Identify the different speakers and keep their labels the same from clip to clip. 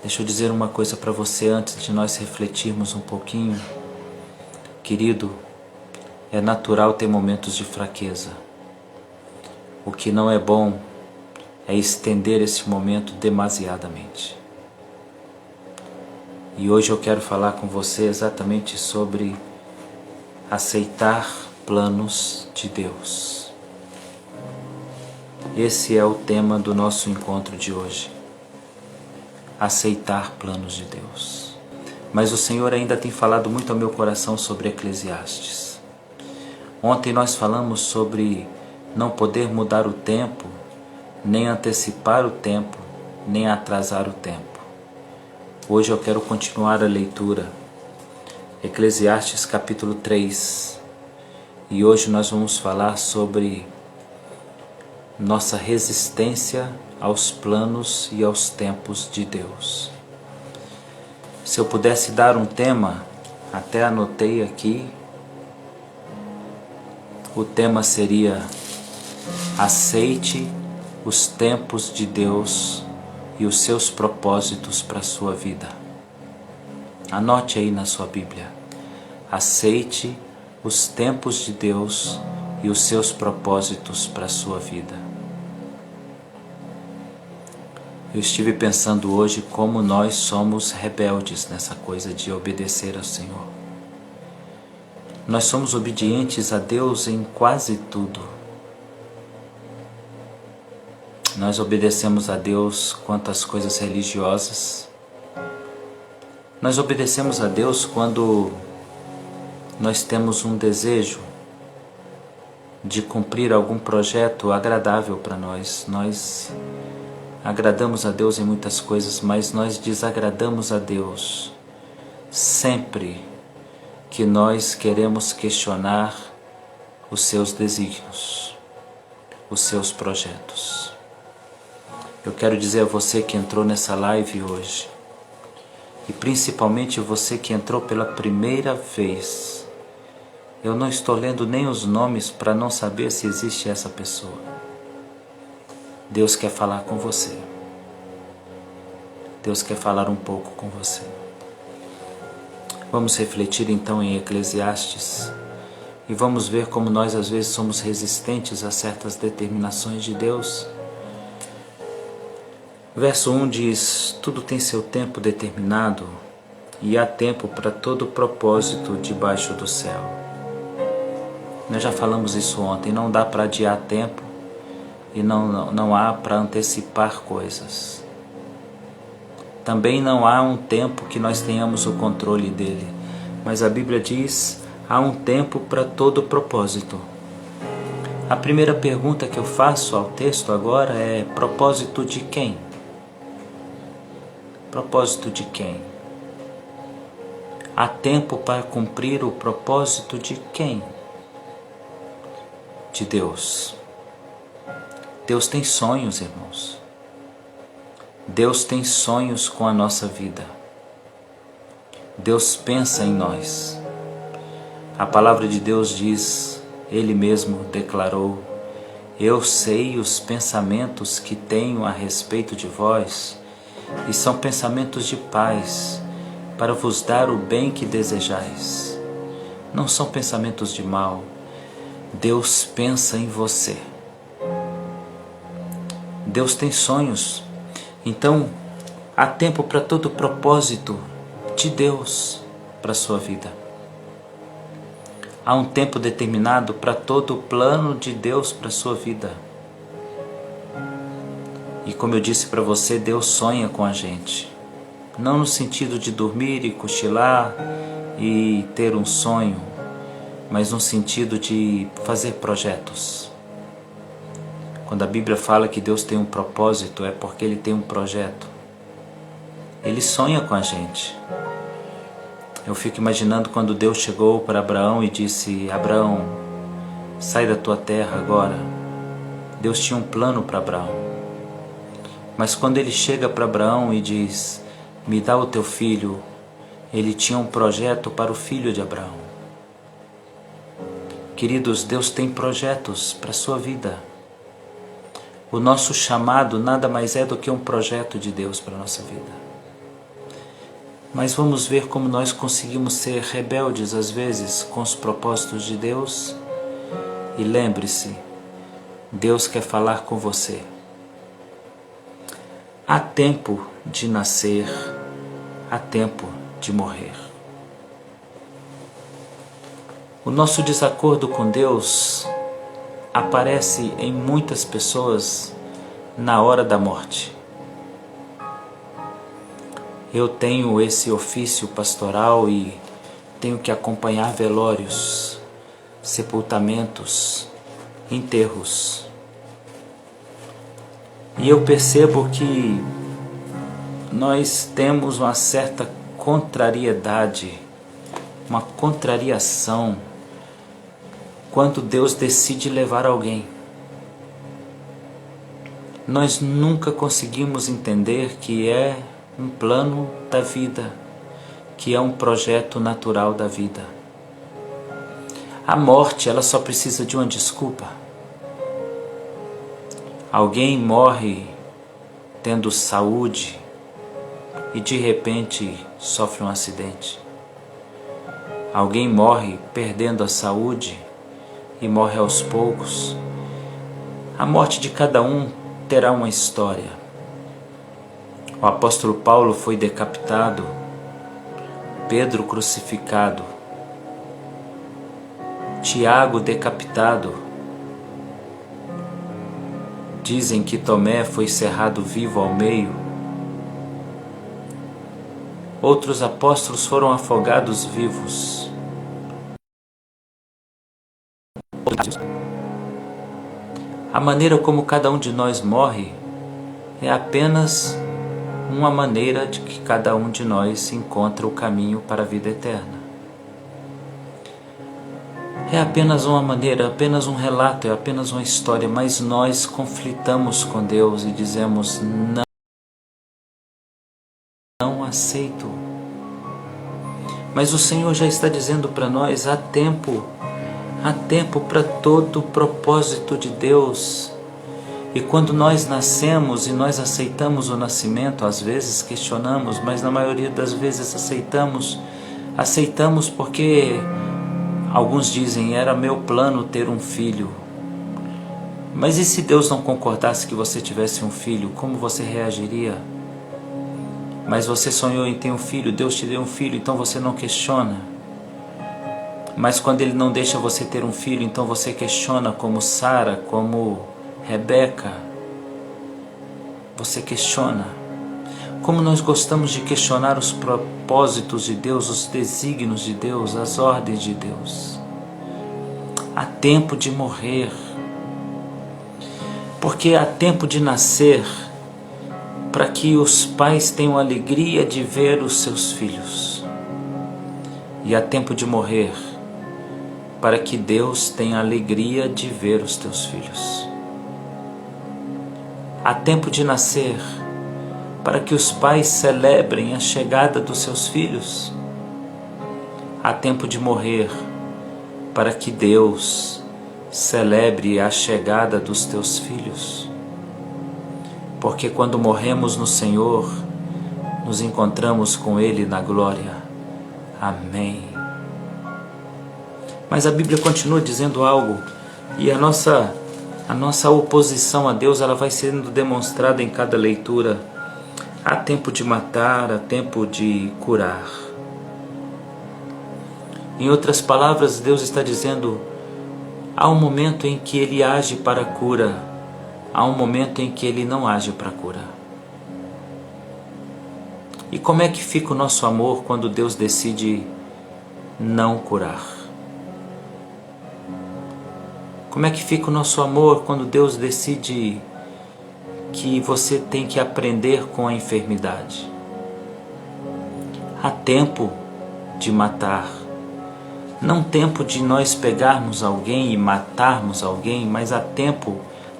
Speaker 1: Deixa eu dizer uma coisa para você antes de nós refletirmos um pouquinho. Querido, é natural ter momentos de fraqueza. O que não é bom é estender esse momento demasiadamente. E hoje eu quero falar com você exatamente sobre aceitar planos de Deus. Esse é o tema do nosso encontro de hoje. Aceitar planos de Deus. Mas o Senhor ainda tem falado muito ao meu coração sobre Eclesiastes. Ontem nós falamos sobre não poder mudar o tempo, nem antecipar o tempo, nem atrasar o tempo. Hoje eu quero continuar a leitura. Eclesiastes capítulo 3. E hoje nós vamos falar sobre nossa resistência aos planos e aos tempos de Deus. Se eu pudesse dar um tema, até anotei aqui, o tema seria: aceite os tempos de Deus e os seus propósitos para a sua vida. Anote aí na sua Bíblia: aceite os tempos de Deus e os seus propósitos para a sua vida. Eu estive pensando hoje como nós somos rebeldes nessa coisa de obedecer ao Senhor. Nós somos obedientes a Deus em quase tudo. Nós obedecemos a Deus quanto às coisas religiosas. Nós obedecemos a Deus quando nós temos um desejo de cumprir algum projeto agradável para nós. Nós agradamos a Deus em muitas coisas, mas nós desagradamos a Deus sempre que nós queremos questionar os seus desígnios, os seus projetos. Eu quero dizer a você que entrou nessa live hoje, e principalmente você que entrou pela primeira vez, eu não estou lendo nem os nomes para não saber se existe essa pessoa. Deus quer falar com você. Deus quer falar um pouco com você. Vamos refletir então em Eclesiastes e vamos ver como nós às vezes somos resistentes a certas determinações de Deus. Verso 1 diz: tudo tem seu tempo determinado e há tempo para todo propósito debaixo do céu. Nós já falamos isso ontem, não dá para adiar tempo e não há para antecipar coisas. Também não há um tempo que nós tenhamos o controle dele, mas a Bíblia diz: há um tempo para todo propósito. A primeira pergunta que eu faço ao texto agora é: propósito de quem? Propósito de quem? Há tempo para cumprir o propósito de quem? De Deus. Deus tem sonhos, irmãos. Deus tem sonhos com a nossa vida. Deus pensa em nós. A palavra de Deus diz, Ele mesmo declarou: eu sei os pensamentos que tenho a respeito de vós, e são pensamentos de paz, para vos dar o bem que desejais. Não são pensamentos de mal. Deus pensa em você. Deus tem sonhos. Então, há tempo para todo o propósito de Deus para a sua vida. Há um tempo determinado para todo o plano de Deus para a sua vida. E como eu disse para você, Deus sonha com a gente. Não no sentido de dormir e cochilar e ter um sonho, mas no sentido de fazer projetos. Quando a Bíblia fala que Deus tem um propósito, é porque Ele tem um projeto. Ele sonha com a gente. Eu fico imaginando quando Deus chegou para Abraão e disse: Abraão, sai da tua terra agora. Deus tinha um plano para Abraão. Mas quando Ele chega para Abraão e diz: me dá o teu filho, Ele tinha um projeto para o filho de Abraão. Queridos, Deus tem projetos para a sua vida. O nosso chamado nada mais é do que um projeto de Deus para a nossa vida. Mas vamos ver como nós conseguimos ser rebeldes às vezes com os propósitos de Deus. E lembre-se, Deus quer falar com você. Há tempo de nascer, há tempo de morrer. O nosso desacordo com Deus aparece em muitas pessoas na hora da morte. Eu tenho esse ofício pastoral e tenho que acompanhar velórios, sepultamentos, enterros. E eu percebo que nós temos uma certa contrariedade, uma contrariação, quando Deus decide levar alguém. Nós nunca conseguimos entender que é um plano da vida, que é um projeto natural da vida. A morte, ela só precisa de uma desculpa. Alguém morre tendo saúde e de repente sofre um acidente. Alguém morre perdendo a saúde e morre aos poucos. A morte de cada um terá uma história. O apóstolo Paulo foi decapitado, Pedro crucificado, Tiago decapitado. Dizem que Tomé foi cerrado vivo ao meio. Outros apóstolos foram afogados vivos. A maneira como cada um de nós morre é apenas uma maneira de que cada um de nós encontra o caminho para a vida eterna. É apenas uma maneira, apenas um relato, é apenas uma história, mas nós conflitamos com Deus e dizemos: não aceito. Mas o Senhor já está dizendo para nós: há tempo para todo o propósito de Deus. E quando nós nascemos e nós aceitamos o nascimento, às vezes questionamos, mas na maioria das vezes aceitamos porque alguns dizem: era meu plano ter um filho. Mas e se Deus não concordasse que você tivesse um filho, como você reagiria? Mas você sonhou em ter um filho, Deus te deu um filho, então você não questiona. Mas quando Ele não deixa você ter um filho, então você questiona, como Sara, como Rebeca. Você questiona. Como nós gostamos de questionar os propósitos de Deus, os desígnios de Deus, as ordens de Deus. Há tempo de morrer, porque há tempo de nascer, para que os pais tenham alegria de ver os seus filhos. E há tempo de morrer, para que Deus tenha alegria de ver os teus filhos. Há tempo de nascer, para que os pais celebrem a chegada dos seus filhos. Há tempo de morrer, para que Deus celebre a chegada dos teus filhos. Porque quando morremos no Senhor, nos encontramos com Ele na glória. Amém. Mas a Bíblia continua dizendo algo, e a nossa oposição a Deus, ela vai sendo demonstrada em cada leitura. Há tempo de matar, há tempo de curar. Em outras palavras, Deus está dizendo: há um momento em que Ele age para a cura, há um momento em que Ele não age para a cura. E como é que fica o nosso amor quando Deus decide não curar? Como é que fica o nosso amor quando Deus decide que você tem que aprender com a enfermidade? Há tempo de matar. Não tempo de nós pegarmos alguém e matarmos alguém, mas há tempo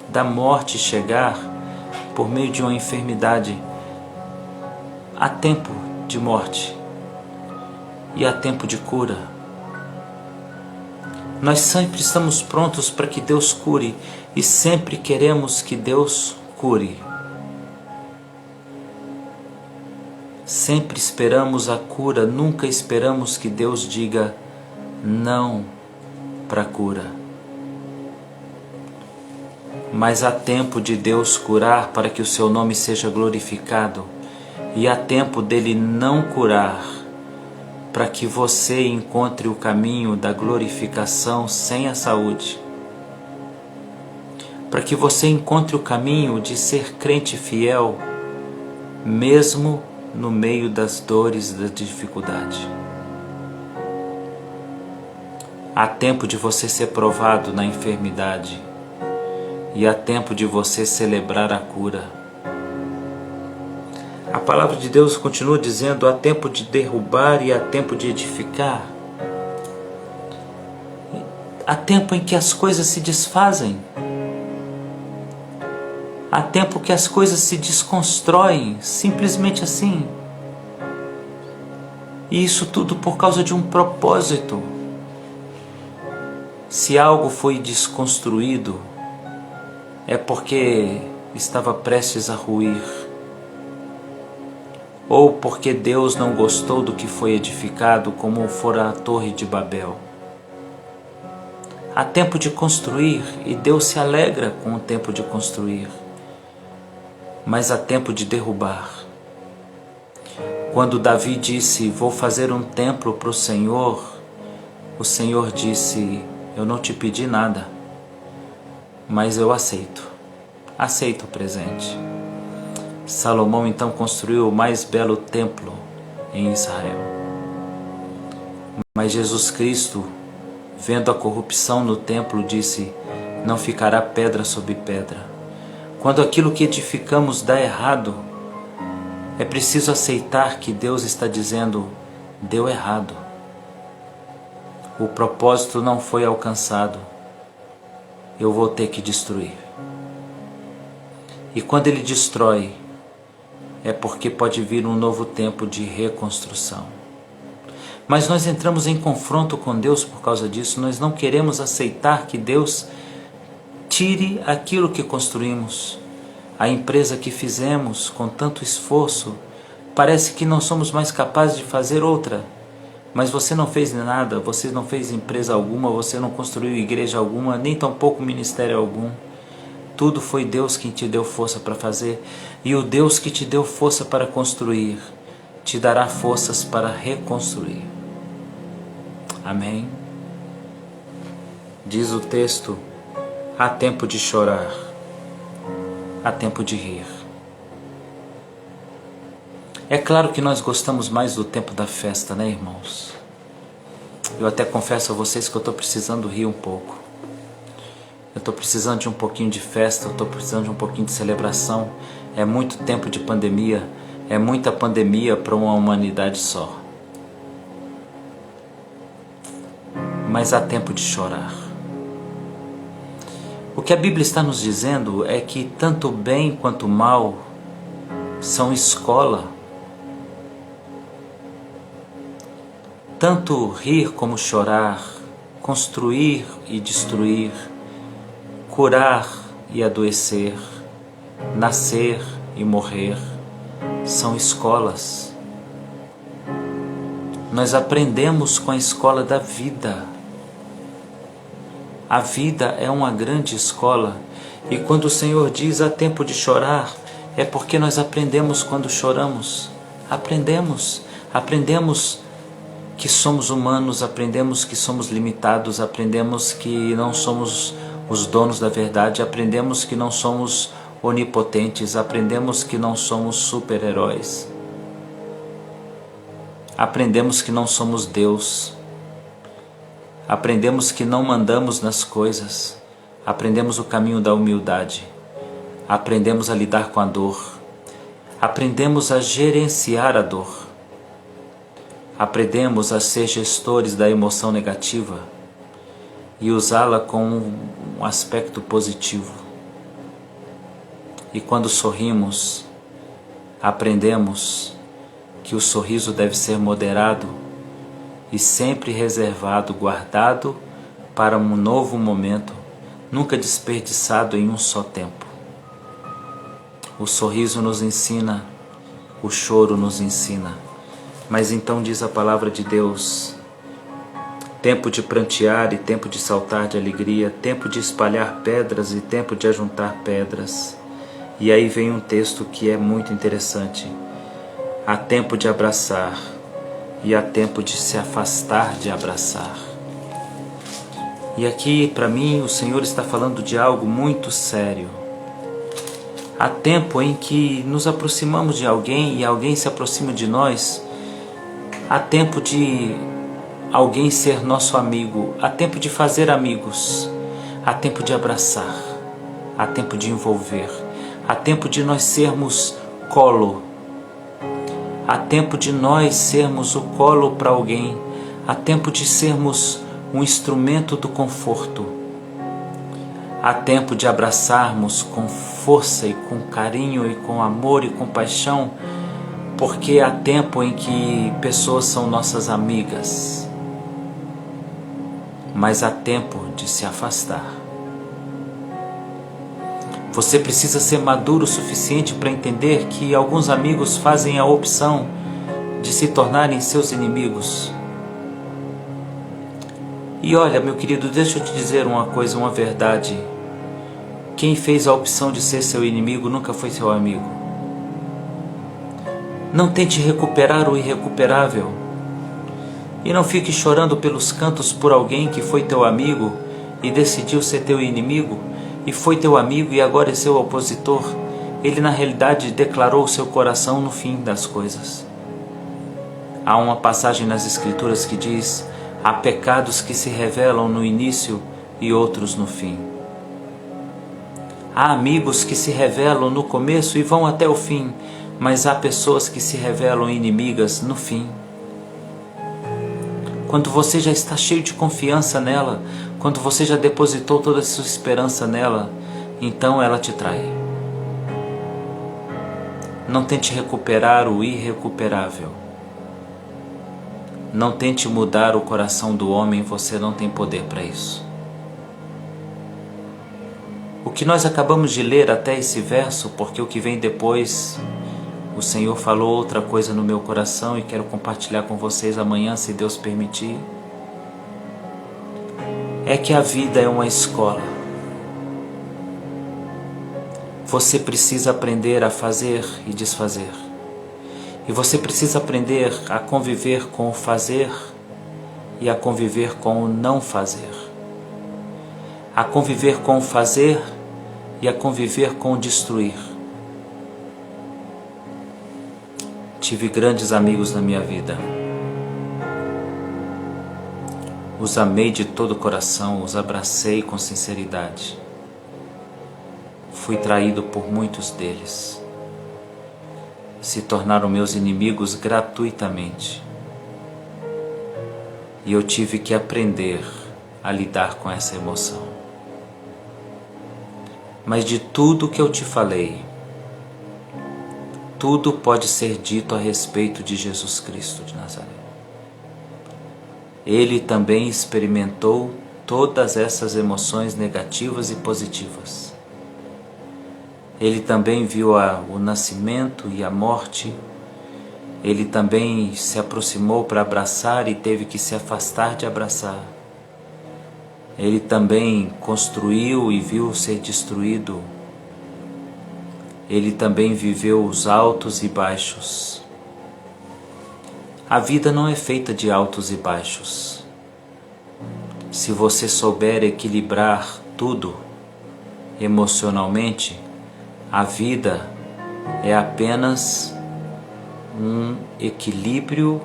Speaker 1: da morte chegar por meio de uma enfermidade. Há tempo de morte e há tempo de cura. Nós sempre estamos prontos para que Deus cure e sempre queremos que Deus cure. Sempre sempre esperamos a cura, nunca esperamos que Deus diga não para a cura. Mas há tempo de Deus curar para que o seu nome seja glorificado, e há tempo dele não curar para que você encontre o caminho da glorificação sem a saúde, para que você encontre o caminho de ser crente fiel, mesmo no meio das dores e da dificuldade. Há tempo de você ser provado na enfermidade, e há tempo de você celebrar a cura. A palavra de Deus continua dizendo: há tempo de derrubar e há tempo de edificar. Há tempo em que as coisas se desfazem. Há tempo que as coisas se desconstroem, simplesmente assim. E isso tudo por causa de um propósito. Se algo foi desconstruído, é porque estava prestes a ruir, ou porque Deus não gostou do que foi edificado, como fora a Torre de Babel. Há tempo de construir, e Deus se alegra com o tempo de construir, mas há tempo de derrubar. Quando Davi disse: vou fazer um templo para o Senhor disse: eu não te pedi nada, mas eu aceito o presente. Salomão então construiu o mais belo templo em Israel. Mas Jesus Cristo, vendo a corrupção no templo, disse: não ficará pedra sobre pedra. Quando aquilo que edificamos dá errado, é preciso aceitar que Deus está dizendo: deu errado. O propósito não foi alcançado. Eu vou ter que destruir. E quando Ele destrói, é porque pode vir um novo tempo de reconstrução. Mas nós entramos em confronto com Deus por causa disso. Nós não queremos aceitar que Deus tire aquilo que construímos. A empresa que fizemos com tanto esforço, parece que não somos mais capazes de fazer outra. Mas você não fez nada, você não fez empresa alguma, você não construiu igreja alguma, nem tampouco ministério algum. Tudo foi Deus quem te deu força para fazer, e o Deus que te deu força para construir, te dará forças para reconstruir. Amém? Diz o texto: há tempo de chorar, há tempo de rir. É claro que nós gostamos mais do tempo da festa, né, irmãos? Eu até confesso a vocês que eu estou precisando rir um pouco. Eu estou precisando de um pouquinho de festa, eu estou precisando de um pouquinho de celebração. É muito tempo de pandemia, é muita pandemia para uma humanidade só. Mas há tempo de chorar. O que a Bíblia está nos dizendo é que tanto o bem quanto o mal são escola. Tanto rir como chorar, construir e destruir, curar e adoecer, nascer e morrer, são escolas. Nós aprendemos com a escola da vida. A vida é uma grande escola, e quando o Senhor diz há tempo de chorar, é porque nós aprendemos quando choramos. Aprendemos que somos humanos, aprendemos que somos limitados, aprendemos que não somos os donos da verdade, aprendemos que não somos onipotentes, aprendemos que não somos super-heróis, aprendemos que não somos Deus, aprendemos que não mandamos nas coisas, aprendemos o caminho da humildade, aprendemos a lidar com a dor, aprendemos a gerenciar a dor, aprendemos a ser gestores da emoção negativa e usá-la com um aspecto positivo. E quando sorrimos, aprendemos que o sorriso deve ser moderado e sempre reservado, guardado para um novo momento, nunca desperdiçado em um só tempo. O sorriso nos ensina o choro nos ensina. Mas então diz a palavra de Deus: tempo de prantear e tempo de saltar de alegria, tempo de espalhar pedras e tempo de ajuntar pedras. E aí vem um texto que é muito interessante. Há tempo de abraçar e há tempo de se afastar de abraçar. E aqui, para mim, o Senhor está falando de algo muito sério. Há tempo em que nos aproximamos de alguém e alguém se aproxima de nós. Há tempo de alguém ser nosso amigo. Há tempo de fazer amigos. Há tempo de abraçar. Há tempo de envolver. Há tempo de nós sermos colo. Há tempo de nós sermos o colo para alguém. Há tempo de sermos um instrumento do conforto. Há tempo de abraçarmos com força e com carinho e com amor e compaixão, porque há tempo em que pessoas são nossas amigas. Mas há tempo de se afastar. Você precisa ser maduro o suficiente para entender que alguns amigos fazem a opção de se tornarem seus inimigos. E olha, meu querido, deixa eu te dizer uma coisa, uma verdade. Quem fez a opção de ser seu inimigo nunca foi seu amigo. Não tente recuperar o irrecuperável. E não fique chorando pelos cantos por alguém que foi teu amigo e decidiu ser teu inimigo, e foi teu amigo e agora é seu opositor. Ele na realidade declarou o seu coração no fim das coisas. Há uma passagem nas Escrituras que diz: há pecados que se revelam no início e outros no fim. Há amigos que se revelam no começo e vão até o fim, mas há pessoas que se revelam inimigas no fim. Quando você já está cheio de confiança nela, quando você já depositou toda a sua esperança nela, então ela te trai. Não tente recuperar o irrecuperável. Não tente mudar o coração do homem, você não tem poder para isso. O que nós acabamos de ler até esse verso, porque o que vem depois, o Senhor falou outra coisa no meu coração e quero compartilhar com vocês amanhã, se Deus permitir. É que a vida é uma escola. Você precisa aprender a fazer e desfazer. E você precisa aprender a conviver com o fazer e a conviver com o não fazer. A conviver com o fazer e a conviver com o destruir. Tive grandes amigos na minha vida. Os amei de todo o coração, os abracei com sinceridade. Fui traído por muitos deles. Se tornaram meus inimigos gratuitamente. E eu tive que aprender a lidar com essa emoção. Mas de tudo que eu te falei, tudo pode ser dito a respeito de Jesus Cristo de Nazaré. Ele também experimentou todas essas emoções negativas e positivas. Ele também viu o nascimento e a morte. Ele também se aproximou para abraçar e teve que se afastar de abraçar. Ele também construiu e viu ser destruído. Ele também viveu os altos e baixos. A vida não é feita de altos e baixos. Se você souber equilibrar tudo emocionalmente, a vida é apenas um equilíbrio,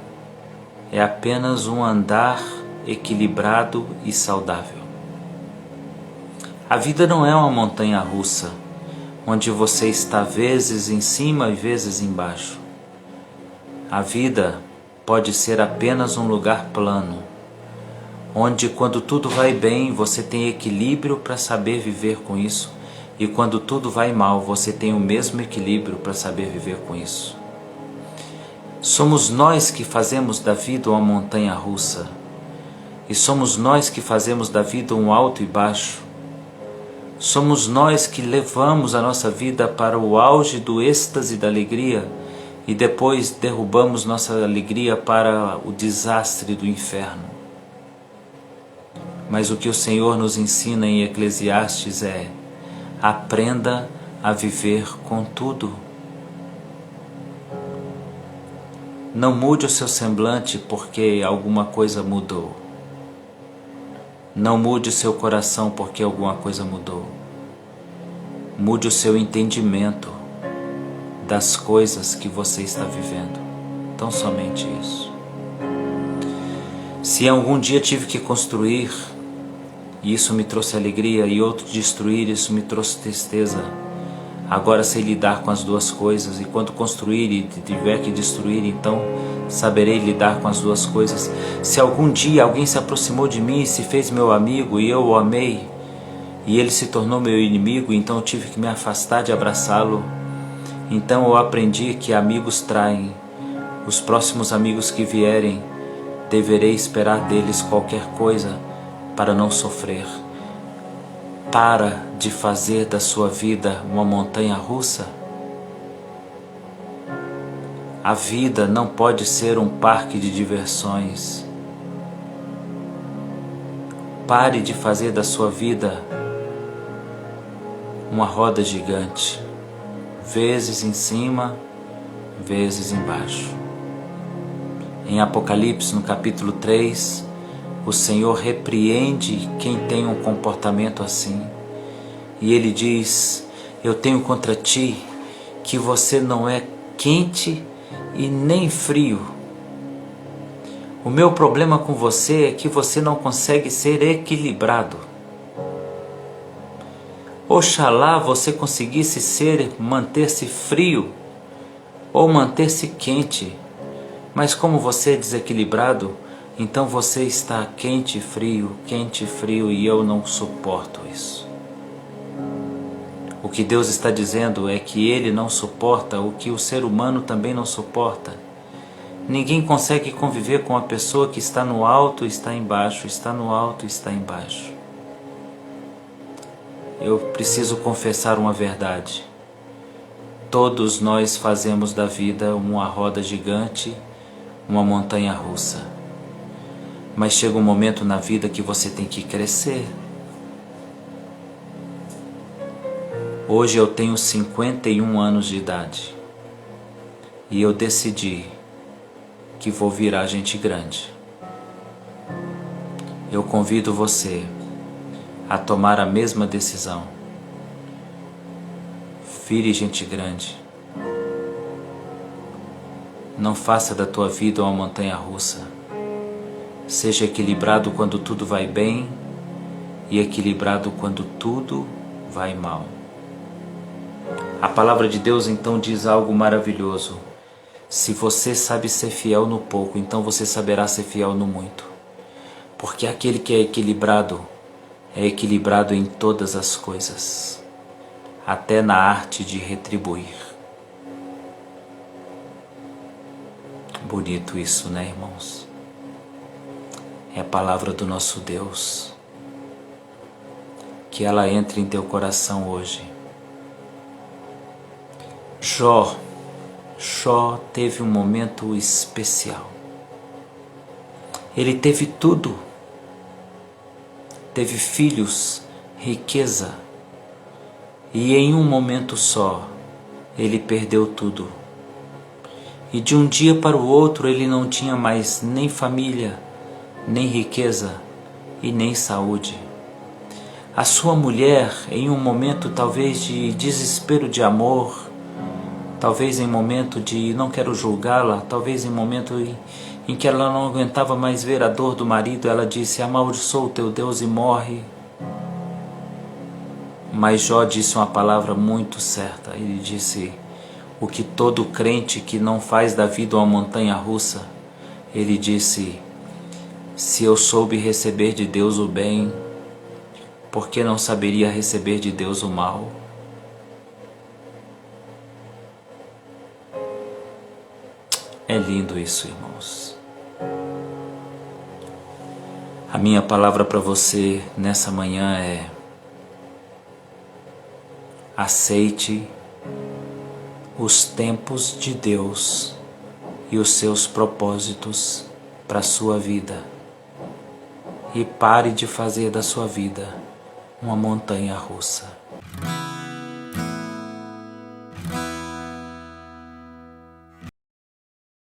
Speaker 1: é apenas um andar equilibrado e saudável. A vida não é uma montanha russa, onde você está vezes em cima e vezes embaixo. A vida pode ser apenas um lugar plano, onde quando tudo vai bem, você tem equilíbrio para saber viver com isso, e quando tudo vai mal, você tem o mesmo equilíbrio para saber viver com isso. Somos nós que fazemos da vida uma montanha russa, e somos nós que fazemos da vida um alto e baixo. Somos nós que levamos a nossa vida para o auge do êxtase e da alegria, e depois derrubamos nossa alegria para o desastre do inferno. Mas o que o Senhor nos ensina em Eclesiastes é: aprenda a viver com tudo. Não mude o seu semblante porque alguma coisa mudou. Não mude o seu coração porque alguma coisa mudou. Mude o seu entendimento das coisas que você está vivendo. Tão somente isso. Se algum dia tive que construir, e isso me trouxe alegria, e outro destruir, isso me trouxe tristeza, agora sei lidar com as duas coisas, e quando construir e tiver que destruir, então saberei lidar com as duas coisas. Se algum dia alguém se aproximou de mim e se fez meu amigo e eu o amei, e ele se tornou meu inimigo, então eu tive que me afastar de abraçá-lo. Então eu aprendi que amigos traem. Os próximos amigos que vierem, deverei esperar deles qualquer coisa para não sofrer. Para de fazer da sua vida uma montanha russa. A vida não pode ser um parque de diversões. Pare de fazer da sua vida uma roda gigante, vezes em cima, vezes embaixo. Em Apocalipse, no capítulo 3, o Senhor repreende quem tem um comportamento assim. E Ele diz: eu tenho contra ti que você não é quente e nem frio. O meu problema com você é que você não consegue ser equilibrado. Oxalá você conseguisse manter-se frio ou manter-se quente. Mas como você é desequilibrado, então você está quente e frio, e eu não suporto isso. O que Deus está dizendo é que Ele não suporta o que o ser humano também não suporta. Ninguém consegue conviver com a pessoa que está no alto e está embaixo, está no alto e está embaixo. Eu preciso confessar uma verdade. Todos nós fazemos da vida uma roda gigante, uma montanha russa. Mas chega um momento na vida que você tem que crescer. Hoje eu tenho 51 anos de idade e eu decidi que vou virar gente grande. Eu convido você a tomar a mesma decisão. Vire gente grande. Não faça da tua vida uma montanha russa. Seja equilibrado quando tudo vai bem e equilibrado quando tudo vai mal. A palavra de Deus então diz algo maravilhoso. Se você sabe ser fiel no pouco, então você saberá ser fiel no muito. Porque aquele que é equilibrado em todas as coisas, até na arte de retribuir. Bonito isso, né, irmãos? É a palavra do nosso Deus. Que ela entre em teu coração hoje. Jó teve um momento especial. Ele teve tudo. Teve filhos, riqueza. E em um momento só, ele perdeu tudo. E de um dia para o outro ele não tinha mais nem família, nem riqueza e nem saúde. A sua mulher, em um momento talvez de desespero de amor, talvez em momento de não quero julgá-la, talvez em momento em que ela não aguentava mais ver a dor do marido, ela disse: amaldiçoa o teu Deus e morre. Mas Jó disse uma palavra muito certa. Ele disse: o que todo crente que não faz da vida uma montanha russa, ele disse: se eu soube receber de Deus o bem, por que não saberia receber de Deus o mal? É lindo isso, irmãos. A minha palavra para você nessa manhã é: aceite os tempos de Deus e os seus propósitos para a sua vida. E pare de fazer da sua vida uma montanha russa.